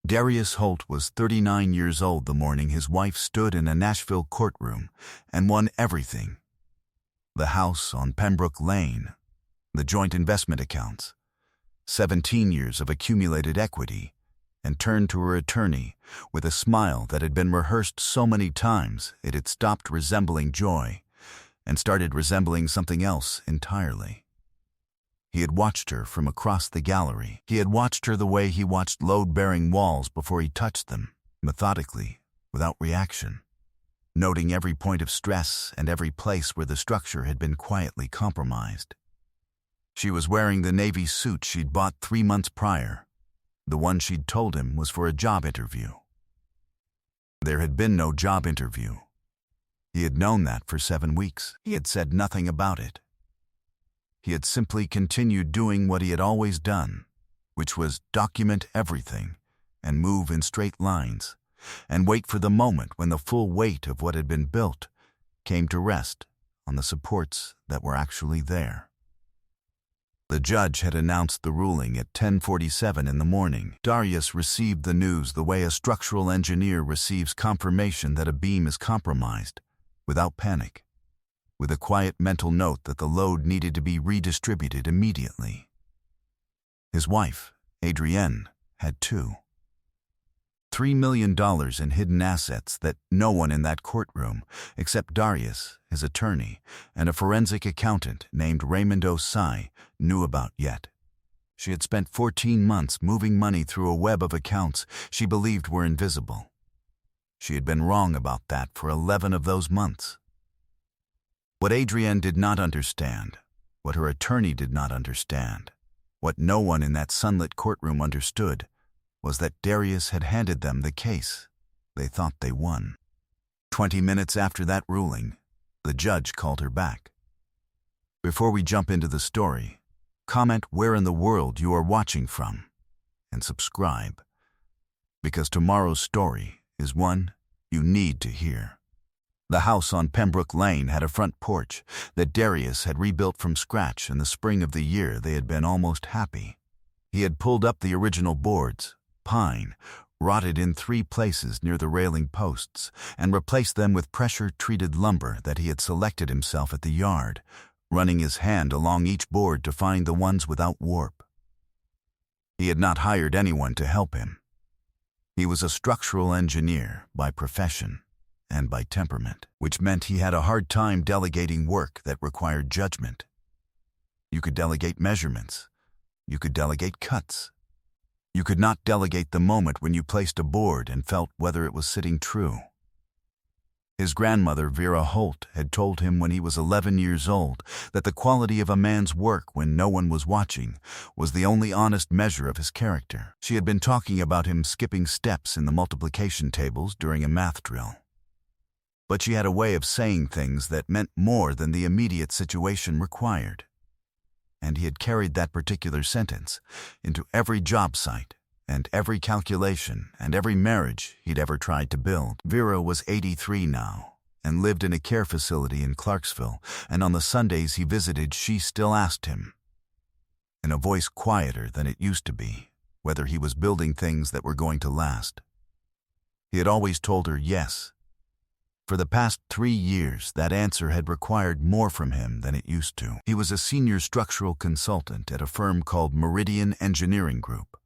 Darius Holt was 39 years old the morning his wife stood in a Nashville courtroom and won everything. The house on Pembroke Lane, the joint investment accounts, 17 years of accumulated equity, and turned to her attorney with a smile that had been rehearsed so many times it had stopped resembling joy and started resembling something else entirely. He had watched her from across the gallery. He had watched her the way he watched load-bearing walls before he touched them, methodically, without reaction, noting every point of stress and every place where the structure had been quietly compromised. She was wearing the navy suit she'd bought 3 months prior. The one she'd told him was for a job interview. There had been no job interview. He had known that for 7 weeks. He had said nothing about it. He had simply continued doing what he had always done, which was document everything and move in straight lines and wait for the moment when the full weight of what had been built came to rest on the supports that were actually there. The judge had announced the ruling at 10:47 in the morning. Darius received the news the way a structural engineer receives confirmation that a beam is compromised, without panic, with a quiet mental note that the load needed to be redistributed immediately. His wife, Adrienne, had too. $3 million in hidden assets that no one in that courtroom, except Darius, his attorney, and a forensic accountant named Raymond Osai, knew about yet. She had spent 14 months moving money through a web of accounts she believed were invisible. She had been wrong about that for 11 of those months. What Adrienne did not understand, what her attorney did not understand, what no one in that sunlit courtroom understood, was that Darius had handed them the case they thought they won. 20 minutes after that ruling, the judge called her back. Before we jump into the story, comment where in the world you are watching from, and subscribe, because tomorrow's story is one you need to hear. The house on Pembroke Lane had a front porch that Darius had rebuilt from scratch in the spring of the year they had been almost happy. He had pulled up the original boards, pine, rotted in 3 places near the railing posts, and replaced them with pressure-treated lumber that he had selected himself at the yard, running his hand along each board to find the ones without warp. He had not hired anyone to help him. He was a structural engineer by profession and by temperament, which meant he had a hard time delegating work that required judgment. You could delegate measurements. You could delegate cuts. You could not delegate the moment when you placed a board and felt whether it was sitting true. His grandmother, Vera Holt, had told him when he was 11 years old that the quality of a man's work when no one was watching was the only honest measure of his character. She had been talking about him skipping steps in the multiplication tables during a math drill. But she had a way of saying things that meant more than the immediate situation required. And he had carried that particular sentence into every job site and every calculation and every marriage he'd ever tried to build. Vera was 83 now and lived in a care facility in Clarksville, and on the Sundays he visited she still asked him, in a voice quieter than it used to be, whether he was building things that were going to last. He had always told her yes. For the past 3 years, that answer had required more from him than it used to. He was a senior structural consultant at a firm called Meridian Engineering Group,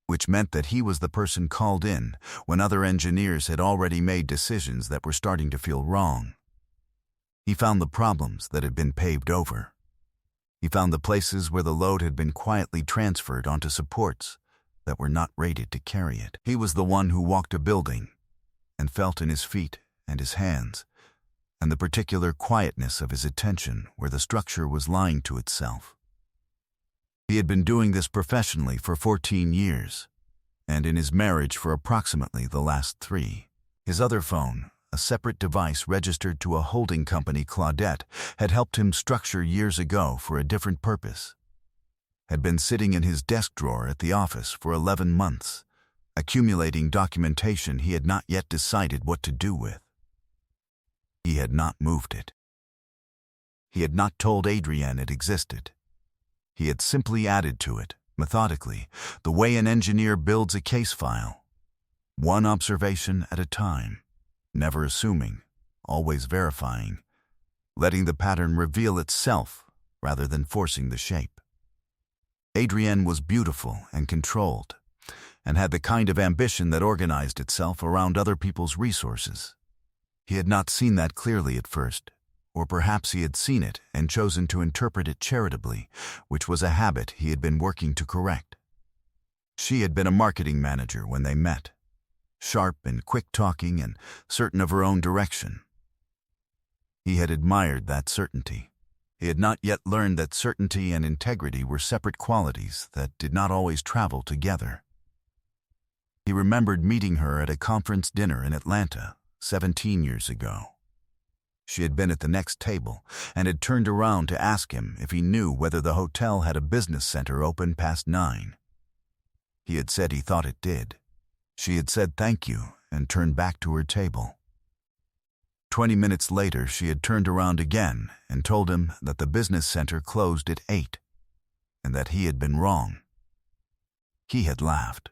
which meant that he was the person called in when other engineers had already made decisions that were starting to feel wrong. He found the problems that had been paved over. He found the places where the load had been quietly transferred onto supports that were not rated to carry it. He was the one who walked a building and felt in his feet and his hands, and the particular quietness of his attention where the structure was lying to itself. He had been doing this professionally for 14 years, and in his marriage for approximately the last 3. His other phone, a separate device registered to a holding company, Claudette, had helped him structure years ago for a different purpose, had been sitting in his desk drawer at the office for 11 months, accumulating documentation he had not yet decided what to do with. He had not moved it. He had not told Adrienne it existed. He had simply added to it methodically, the way an engineer builds a case file. One observation at a time, never assuming, always verifying, letting the pattern reveal itself rather than forcing the shape. Adrienne was beautiful and controlled, and had the kind of ambition that organized itself around other people's resources. He had not seen that clearly at first, or perhaps he had seen it and chosen to interpret it charitably, which was a habit he had been working to correct. She had been a marketing manager when they met, sharp and quick-talking and certain of her own direction. He had admired that certainty. He had not yet learned that certainty and integrity were separate qualities that did not always travel together. He remembered meeting her at a conference dinner in Atlanta 17 years ago. She had been at the next table and had turned around to ask him if he knew whether the hotel had a business center open past 9. He had said he thought it did. She had said thank you and turned back to her table. 20 minutes later, she had turned around again and told him that the business center closed at 8 and that he had been wrong. He had laughed.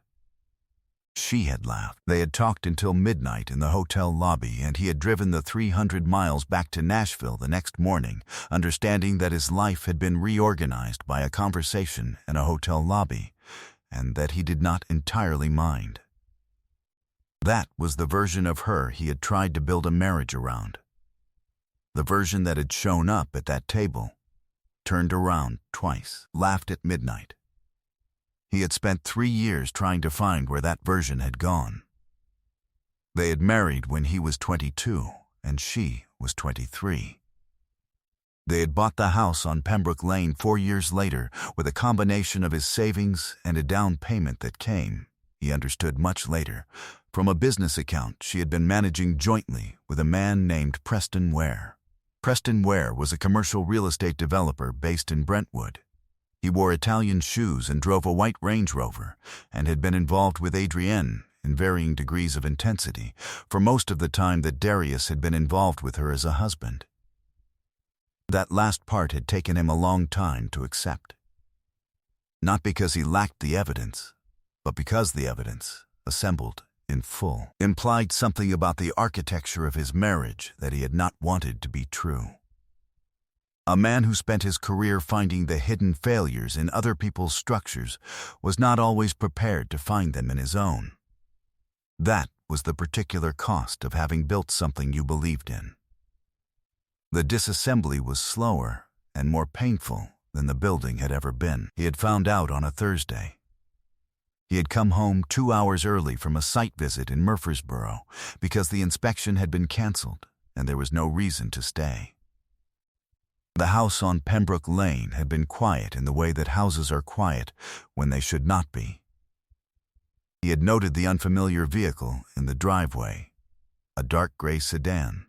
She had laughed. They had talked until midnight in the hotel lobby, and he had driven the 300 miles back to Nashville the next morning, understanding that his life had been reorganized by a conversation in a hotel lobby, and that he did not entirely mind. That was the version of her he had tried to build a marriage around. The version that had shown up at that table, turned around twice, laughed at midnight. He had spent 3 years trying to find where that version had gone. They had married when he was 22 and she was 23. They had bought the house on Pembroke Lane 4 years later with a combination of his savings and a down payment that came, he understood much later, from a business account she had been managing jointly with a man named Preston Ware. Preston Ware was a commercial real estate developer based in Brentwood. He wore Italian shoes and drove a white Range Rover, and had been involved with Adrienne in varying degrees of intensity for most of the time that Darius had been involved with her as a husband. That last part had taken him a long time to accept. Not because he lacked the evidence, but because the evidence, assembled in full, implied something about the architecture of his marriage that he had not wanted to be true. A man who spent his career finding the hidden failures in other people's structures was not always prepared to find them in his own. That was the particular cost of having built something you believed in. The disassembly was slower and more painful than the building had ever been. He had found out on a Thursday. He had come home 2 hours early from a site visit in Murfreesboro because the inspection had been canceled and there was no reason to stay. The house on Pembroke Lane had been quiet in the way that houses are quiet when they should not be. He had noted the unfamiliar vehicle in the driveway, a dark gray sedan.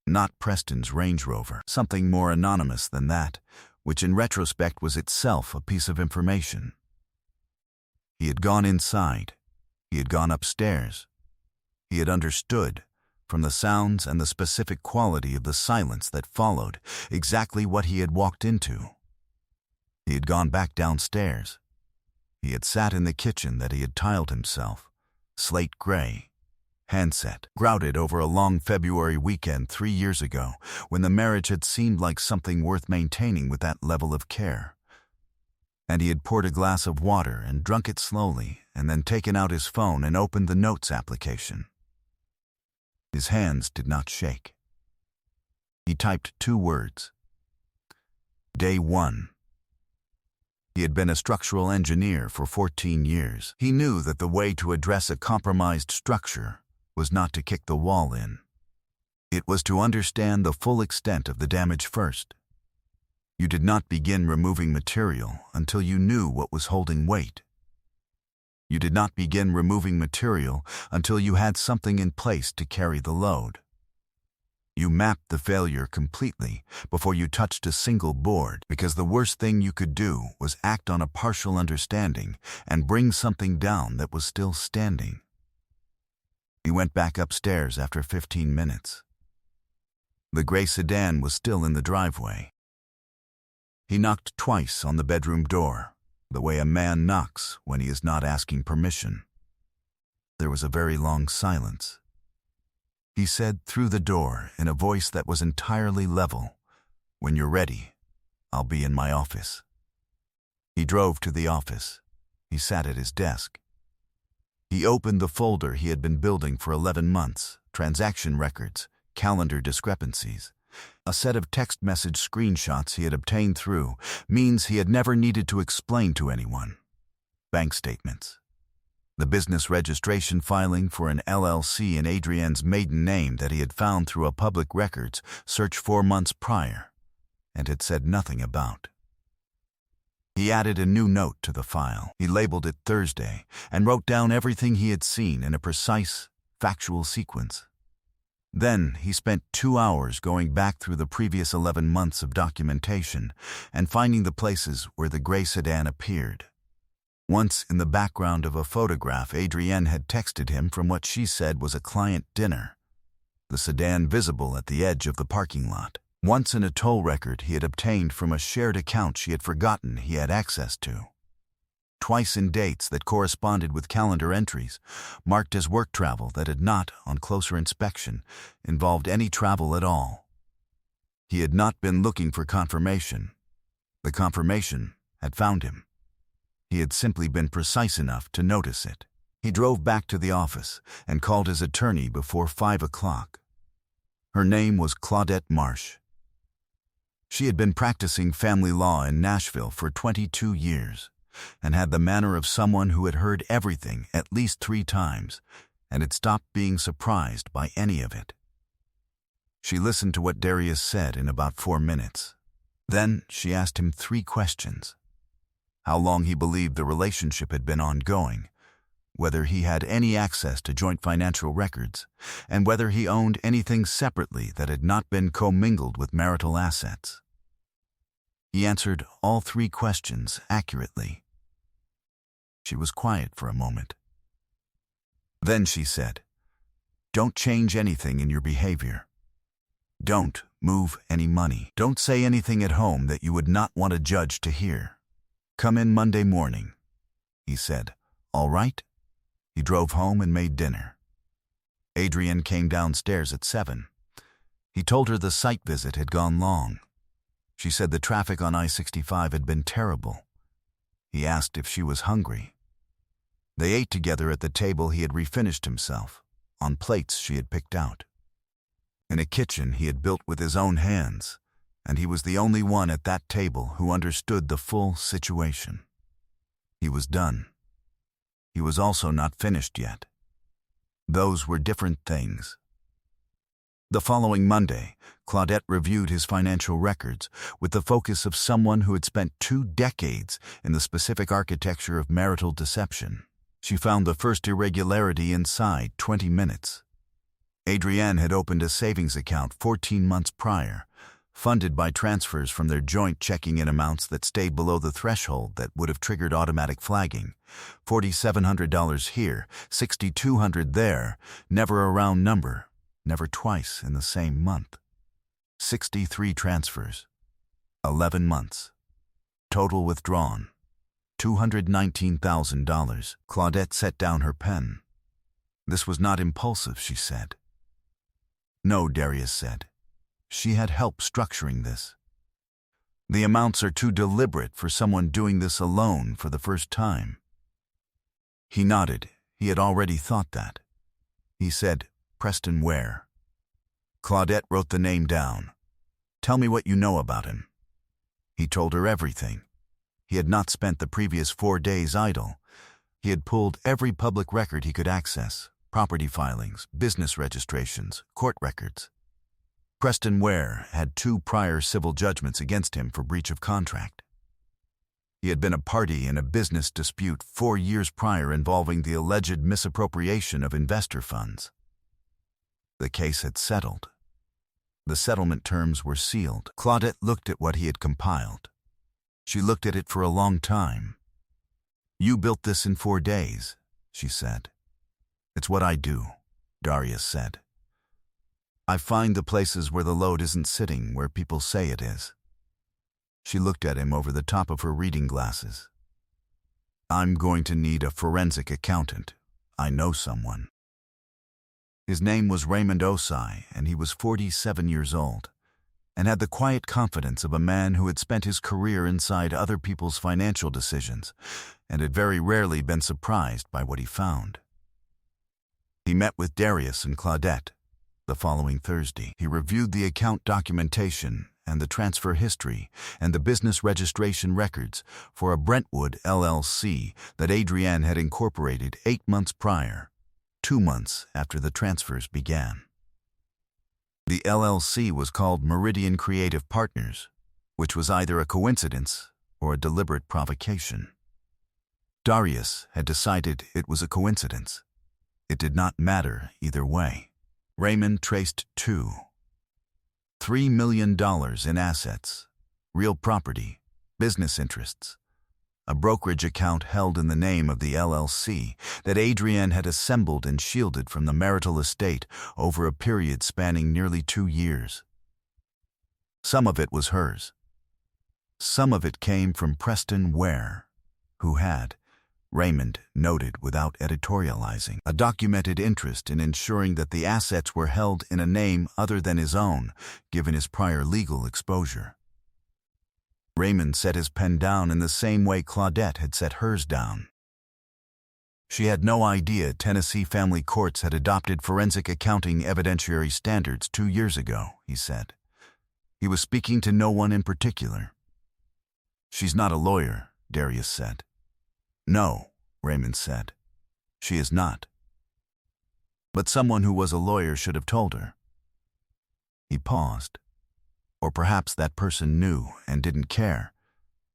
Not Preston's Range Rover, something more anonymous than that, which in retrospect was itself a piece of information. He had gone inside. He had gone upstairs. He had understood, from the sounds and the specific quality of the silence that followed, exactly what he had walked into. He had gone back downstairs. He had sat in the kitchen that he had tiled himself, slate gray, handset, grouted over a long February weekend 3 years ago when the marriage had seemed like something worth maintaining with that level of care. And he had poured a glass of water and drunk it slowly and then taken out his phone and opened the notes application. His hands did not shake. He typed 2 words. Day 1. He had been a structural engineer for 14 years. He knew that the way to address a compromised structure was not to kick the wall in. It was to understand the full extent of the damage first. You did not begin removing material until you knew what was holding weight. You did not begin removing material until you had something in place to carry the load. You mapped the failure completely before you touched a single board, because the worst thing you could do was act on a partial understanding and bring something down that was still standing. He went back upstairs after 15 minutes. The gray sedan was still in the driveway. He knocked twice on the bedroom door, the way a man knocks when he is not asking permission. There was a very long silence. He said through the door in a voice that was entirely level, "When you're ready, I'll be in my office." He drove to the office. He sat at his desk. He opened the folder he had been building for 11 months, transaction records, calendar discrepancies. A set of text message screenshots he had obtained through means he had never needed to explain to anyone. Bank statements. The business registration filing for an LLC in Adrienne's maiden name that he had found through a public records search 4 months prior, and had said nothing about. He added a new note to the file. He labeled it Thursday and wrote down everything he had seen in a precise, factual sequence. Then he spent 2 hours going back through the previous 11 months of documentation and finding the places where the gray sedan appeared. Once in the background of a photograph Adrienne had texted him from what she said was a client dinner, the sedan visible at the edge of the parking lot. Once in a toll record he had obtained from a shared account she had forgotten he had access to. Twice in dates that corresponded with calendar entries, marked as work travel that had not, on closer inspection, involved any travel at all. He had not been looking for confirmation. The confirmation had found him. He had simply been precise enough to notice it. He drove back to the office and called his attorney before 5 o'clock. Her name was Claudette Marsh. She had been practicing family law in Nashville for 22 years and had the manner of someone who had heard everything at least 3 times and had stopped being surprised by any of it. She listened to what Darius said in about 4 minutes. Then she asked him 3 questions. How long he believed the relationship had been ongoing, whether he had any access to joint financial records, and whether he owned anything separately that had not been commingled with marital assets. He answered all 3 questions accurately. She was quiet for a moment. Then she said, "Don't change anything in your behavior. Don't move any money. Don't say anything at home that you would not want a judge to hear. Come in Monday morning," he said. "All right?" He drove home and made dinner. Adrienne came downstairs at 7. He told her the site visit had gone long. She said the traffic on I-65 had been terrible. He asked if she was hungry. They ate together at the table he had refinished himself, on plates she had picked out. In a kitchen he had built with his own hands, and he was the only one at that table who understood the full situation. He was done. He was also not finished yet. Those were different things. The following Monday, Claudette reviewed his financial records with the focus of someone who had spent 2 decades in the specific architecture of marital deception. She found the first irregularity inside 20 minutes. Adrienne had opened a savings account 14 months prior, funded by transfers from their joint checking-in amounts that stayed below the threshold that would have triggered automatic flagging. $4,700 here, $6,200 there, never a round number, never twice in the same month. 63 transfers, 11 months. Total withdrawn, $219,000. Claudette set down her pen. This was not impulsive, she said. No, Darius said. She had help structuring this. The amounts are too deliberate for someone doing this alone for the first time. He nodded. He had already thought that. He said, "Preston Ware." Claudette wrote the name down. "Tell me what you know about him." He told her everything. He had not spent the previous 4 days idle. He had pulled every public record he could access, property filings, business registrations, court records. Preston Ware had 2 prior civil judgments against him for breach of contract. He had been a party in a business dispute 4 years prior involving the alleged misappropriation of investor funds. The case had settled. The settlement terms were sealed. Claudette looked at what he had compiled. She looked at it for a long time. "You built this in 4 days," she said. "It's what I do," Darius said. "I find the places where the load isn't sitting where people say it is." She looked at him over the top of her reading glasses. I'm going to need a forensic accountant. I know someone. His name was Raymond Osai, and he was 47 years old, and had the quiet confidence of a man who had spent his career inside other people's financial decisions, and had very rarely been surprised by what he found. He met with Darius and Claudette the following Thursday. He reviewed the account documentation and the transfer history and the business registration records for a Brentwood LLC that Adrienne had incorporated 8 months prior, 2 months after the transfers began. The LLC was called Meridian Creative Partners, which was either a coincidence or a deliberate provocation. Darius had decided it was a coincidence. It did not matter either way. Raymond traced $3 million in assets, real property, business interests, a brokerage account held in the name of the LLC that Adrienne had assembled and shielded from the marital estate over a period spanning nearly 2 years. Some of it was hers. Some of it came from Preston Ware, who had, Raymond noted without editorializing, a documented interest in ensuring that the assets were held in a name other than his own, given his prior legal exposure. Raymond set his pen down in the same way Claudette had set hers down. She had no idea Tennessee family courts had adopted forensic accounting evidentiary standards 2 years ago, he said. He was speaking to no one in particular. She's not a lawyer, Darius said. No, Raymond said. She is not. But someone who was a lawyer should have told her. He paused. Or perhaps that person knew and didn't care,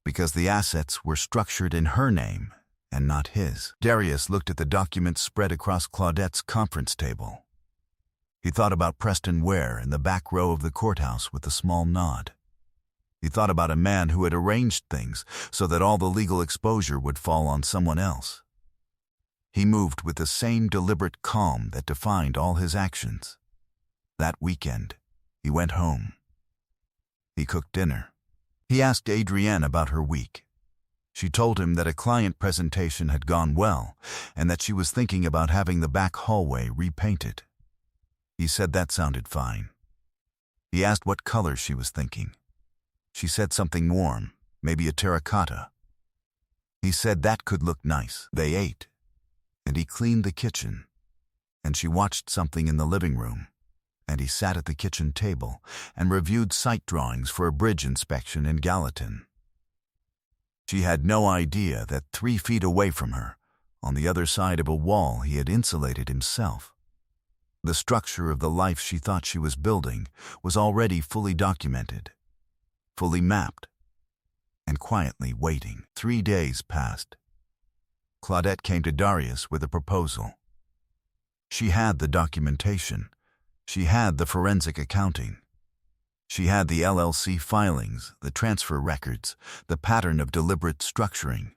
because the assets were structured in her name and not his. Darius looked at the documents spread across Claudette's conference table. He thought about Preston Ware in the back row of the courthouse with a small nod. He thought about a man who had arranged things so that all the legal exposure would fall on someone else. He moved with the same deliberate calm that defined all his actions. That weekend, he went home. He cooked dinner. He asked Adrienne about her week. She told him that a client presentation had gone well and that she was thinking about having the back hallway repainted. He said that sounded fine. He asked what color she was thinking. She said something warm, maybe a terracotta. He said that could look nice. They ate, and he cleaned the kitchen, and she watched something in the living room, and he sat at the kitchen table and reviewed site drawings for a bridge inspection in Gallatin. She had no idea that 3 feet away from her, on the other side of a wall he had insulated himself, the structure of the life she thought she was building was already fully documented, fully mapped, and quietly waiting. 3 days passed. Claudette came to Darius with a proposal. She had the documentation. She had the forensic accounting. She had the LLC filings, the transfer records, the pattern of deliberate structuring.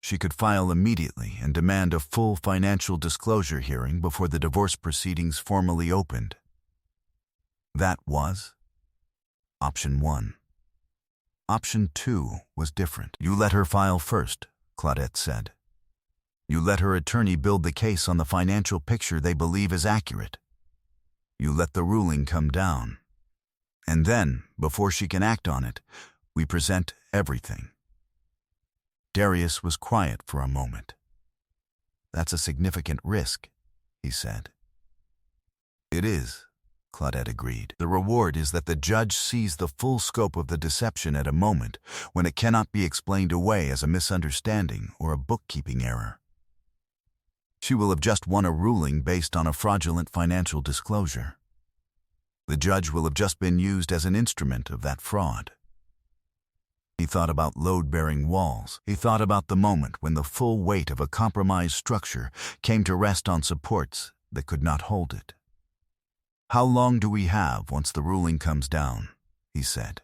She could file immediately and demand a full financial disclosure hearing before the divorce proceedings formally opened. That was option 1. Option 2 was different. You let her file first, Claudette said. You let her attorney build the case on the financial picture they believe is accurate. You let the ruling come down. And then, before she can act on it, we present everything. Darius was quiet for a moment. That's a significant risk, he said. It is, Claudette agreed. The reward is that the judge sees the full scope of the deception at a moment when it cannot be explained away as a misunderstanding or a bookkeeping error. She will have just won a ruling based on a fraudulent financial disclosure. The judge will have just been used as an instrument of that fraud. He thought about load-bearing walls. He thought about the moment when the full weight of a compromised structure came to rest on supports that could not hold it. How long do we have once the ruling comes down? He said.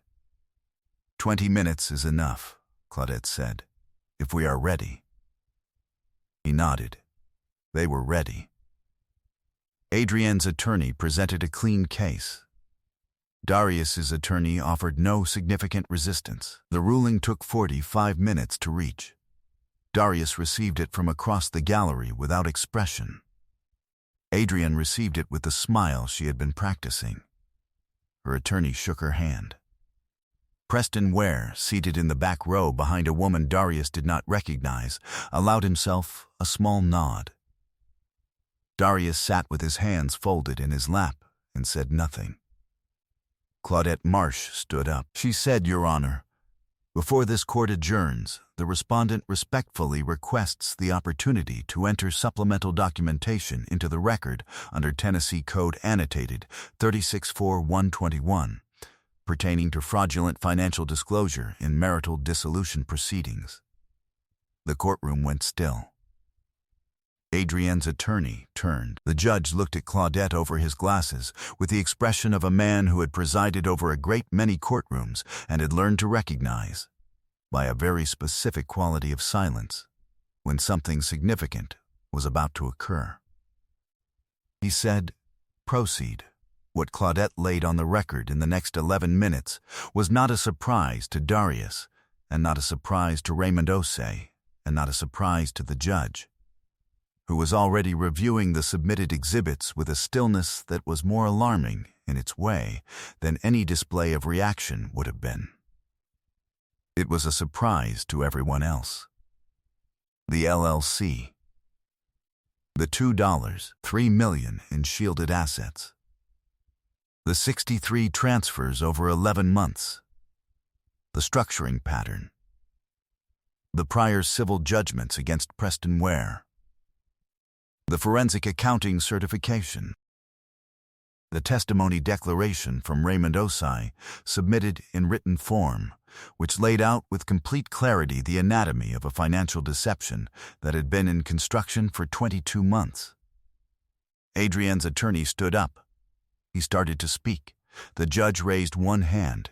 20 minutes is enough, Claudette said, if we are ready. He nodded. They were ready. Adrienne's attorney presented a clean case. Darius's attorney offered no significant resistance. The ruling took 45 minutes to reach. Darius received it from across the gallery without expression. Adrienne received it with the smile she had been practicing. Her attorney shook her hand. Preston Ware, seated in the back row behind a woman Darius did not recognize, allowed himself a small nod. Darius sat with his hands folded in his lap and said nothing. Claudette Marsh stood up. She said, "Your Honor, before this court adjourns, the respondent respectfully requests the opportunity to enter supplemental documentation into the record under Tennessee Code Annotated 364121, pertaining to fraudulent financial disclosure in marital dissolution proceedings." The courtroom went still. Adrienne's attorney turned. The judge looked at Claudette over his glasses with the expression of a man who had presided over a great many courtrooms and had learned to recognize, by a very specific quality of silence, when something significant was about to occur. He said, "Proceed." What Claudette laid on the record in the next 11 minutes was not a surprise to Darius, and not a surprise to Raymond Osei, and not a surprise to the judge, who was already reviewing the submitted exhibits with a stillness that was more alarming in its way than any display of reaction would have been. It was a surprise to everyone else. The LLC. The $2, $3 million in shielded assets. The 63 transfers over 11 months. The structuring pattern. The prior civil judgments against Preston Ware. The forensic accounting certification. The testimony declaration from Raymond Osei, submitted in written form, which laid out with complete clarity the anatomy of a financial deception that had been in construction for 22 months. Adrienne's attorney stood up. He started to speak. The judge raised one hand.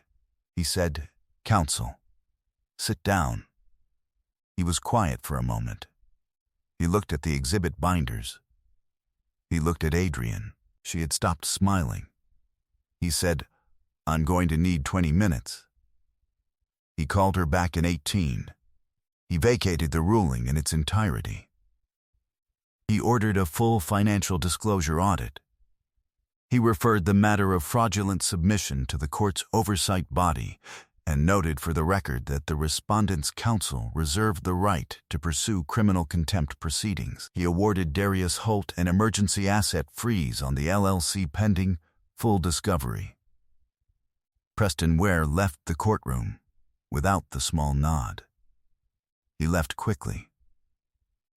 He said, "Counsel, sit down." He was quiet for a moment. He looked at the exhibit binders. He looked at Adrienne. She had stopped smiling. He said, "I'm going to need 20 minutes." He called her back in 18. He vacated the ruling in its entirety. He ordered a full financial disclosure audit. He referred the matter of fraudulent submission to the court's oversight body and noted for the record that the respondent's counsel reserved the right to pursue criminal contempt proceedings. He awarded Darius Holt an emergency asset freeze on the LLC pending full discovery. Preston Ware left the courtroom without the small nod. He left quickly.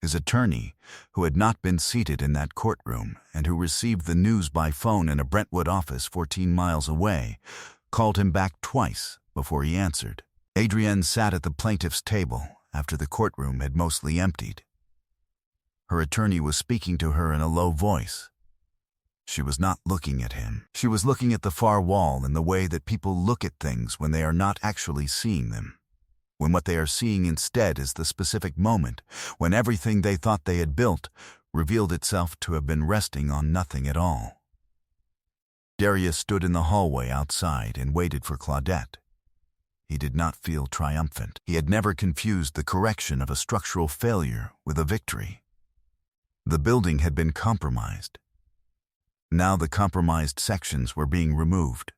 His attorney, who had not been seated in that courtroom and who received the news by phone in a Brentwood office 14 miles away, called him back twice before he answered. Adrienne sat at the plaintiff's table after the courtroom had mostly emptied. Her attorney was speaking to her in a low voice. She was not looking at him. She was looking at the far wall in the way that people look at things when they are not actually seeing them, when what they are seeing instead is the specific moment when everything they thought they had built revealed itself to have been resting on nothing at all. Darius stood in the hallway outside and waited for Claudette. He did not feel triumphant. He had never confused the correction of a structural failure with a victory. The building had been compromised. Now the compromised sections were being removed.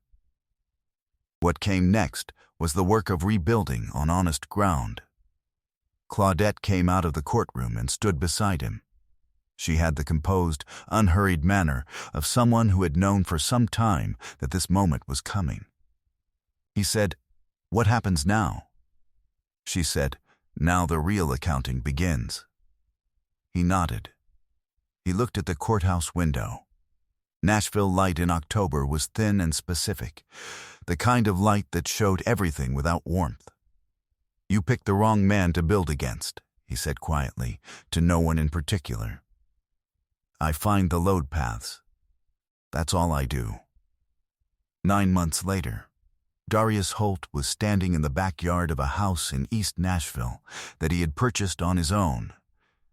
What came next was the work of rebuilding on honest ground. Claudette came out of the courtroom and stood beside him. She had the composed, unhurried manner of someone who had known for some time that this moment was coming. He said, "What happens now?" She said, "Now the real accounting begins." He nodded. He looked at the courthouse window. Nashville light in October was thin and specific, the kind of light that showed everything without warmth. "You picked the wrong man to build against," he said quietly, to no one in particular. "I find the load paths. That's all I do." 9 months later, Darius Holt was standing in the backyard of a house in East Nashville that he had purchased on his own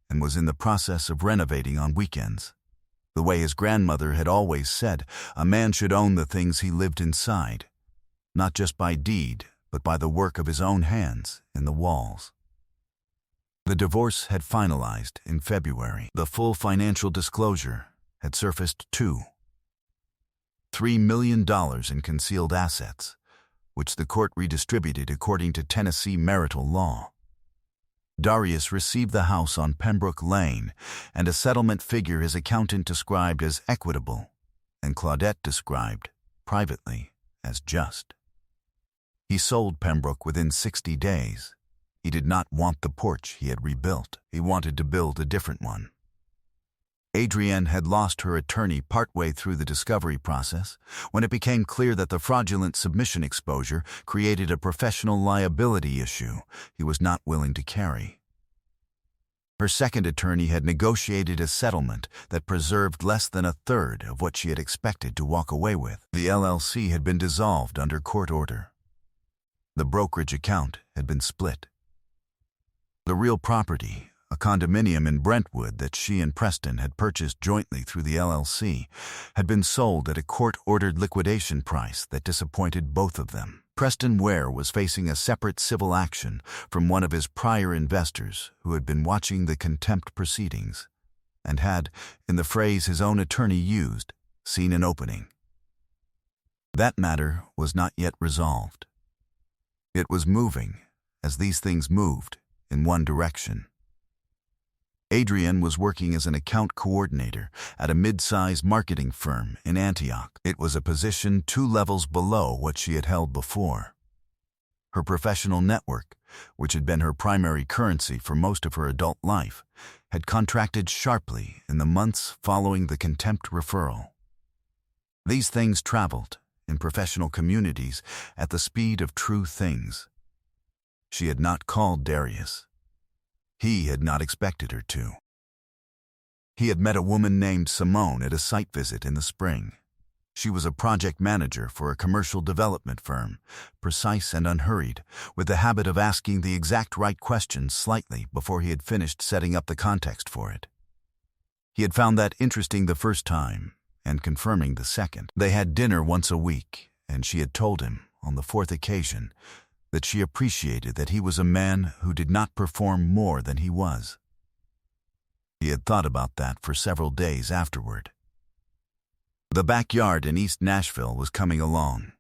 and was in the process of renovating on weekends. The way his grandmother had always said, a man should own the things he lived inside, not just by deed, but by the work of his own hands in the walls. The divorce had finalized in February. The full financial disclosure had surfaced too. $3 million in concealed assets, which the court redistributed according to Tennessee marital law. Darius received the house on Pembroke Lane, and a settlement figure his accountant described as equitable, and Claudette described, privately, as just. He sold Pembroke within 60 days. He did not want the porch he had rebuilt. He wanted to build a different one. Adrienne had lost her attorney partway through the discovery process when it became clear that the fraudulent submission exposure created a professional liability issue he was not willing to carry. Her second attorney had negotiated a settlement that preserved less than a third of what she had expected to walk away with. The LLC had been dissolved under court order. The brokerage account had been split. The real property, a condominium in Brentwood that she and Preston had purchased jointly through the LLC, had been sold at a court-ordered liquidation price that disappointed both of them. Preston Ware was facing a separate civil action from one of his prior investors who had been watching the contempt proceedings and had, in the phrase his own attorney used, seen an opening. That matter was not yet resolved. It was moving, as these things moved, in one direction. Adrienne was working as an account coordinator at a mid-size marketing firm in Antioch. It was a position 2 levels below what she had held before. Her professional network, which had been her primary currency for most of her adult life, had contracted sharply in the months following the contempt referral. These things traveled, in professional communities, at the speed of true things. She had not called Darius. He had not expected her to. He had met a woman named Simone at a site visit in the spring. She was a project manager for a commercial development firm, precise and unhurried, with the habit of asking the exact right questions slightly before he had finished setting up the context for it. He had found that interesting the first time, and confirming the second. They had dinner once a week, and she had told him, on the fourth occasion, that she appreciated that he was a man who did not perform more than he was. He had thought about that for several days afterward. The backyard in East Nashville was coming along.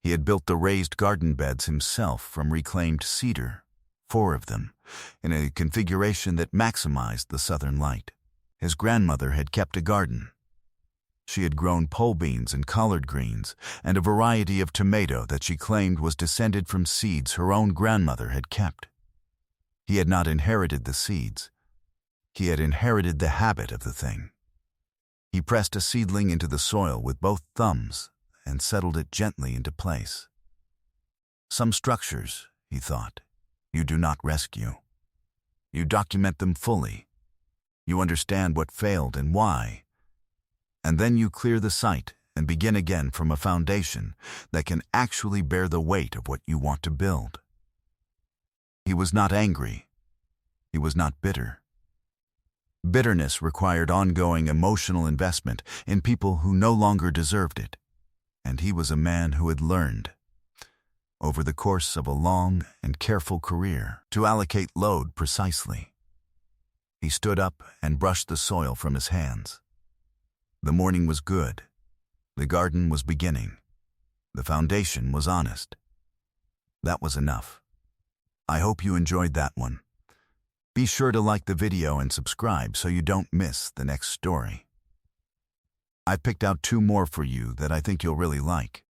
He had built the raised garden beds himself from reclaimed cedar, 4 of them, in a configuration that maximized the southern light. His grandmother had kept a garden. She had grown pole beans and collard greens and a variety of tomato that she claimed was descended from seeds her own grandmother had kept. He had not inherited the seeds. He had inherited the habit of the thing. He pressed a seedling into the soil with both thumbs and settled it gently into place. Some structures, he thought, you do not rescue. You document them fully. You understand what failed and why. And then you clear the site and begin again from a foundation that can actually bear the weight of what you want to build. He was not angry. He was not bitter. Bitterness required ongoing emotional investment in people who no longer deserved it, and he was a man who had learned, over the course of a long and careful career, to allocate load precisely. He stood up and brushed the soil from his hands. The morning was good. The garden was beginning. The foundation was honest. That was enough. I hope you enjoyed that one. Be sure to like the video and subscribe so you don't miss the next story. I picked out 2 more for you that I think you'll really like.